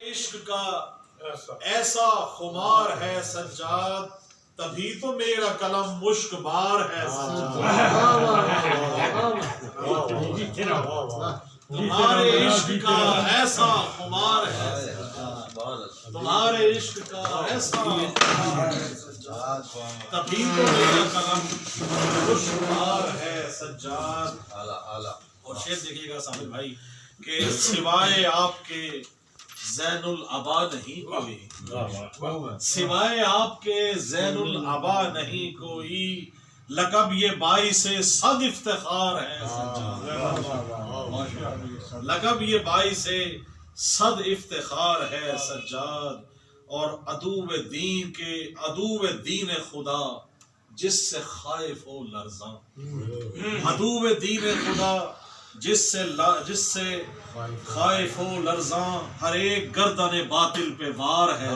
عشق کا ایسا خمار ہے سجاد، تبھی تو میرا قلم مشک بار ہے تمہارے عشق کا ایسا خمار ہے، تمہارے عشق کا ایسا خمار ہے سجاد، تبھی تو میرا قلم مشک بار ہے سجاد۔ اور شعر دیکھیے گا سامنے بھائی کہ سوائے آپ کے زین العبا نہیں کوئی، سوائے آپ کے زین العبا نہیں کوئی، لقب یہ باعث صد افتخار ہے سجاد، لقب یہ باعث صد افتخار ہے سجاد۔ اور عدو دین کے عدو دین خدا جس سے خائف ہو لرزاں، عدو دین خدا جس سے خائف ہو لرزاں، ہر ایک گردن باطل پہ وار ہے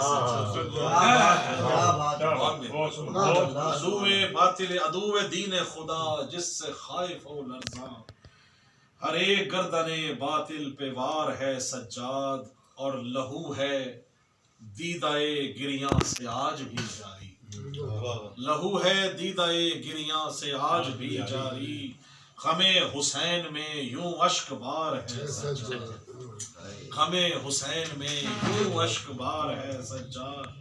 عدو دین خدا جس سے خائف ہو لرزاں، ہر ایک گردن باطل پہ وار ہے سجاد۔ اور لہو ہے دیدائے گریاں سے آج بھی جاری، لہو ہے دیدائے گریاں سے آج بھی جاری، غم حسین میں یوں اشک بار ہے سجاد، غم حسین میں یوں اشک بار ہے سجاد۔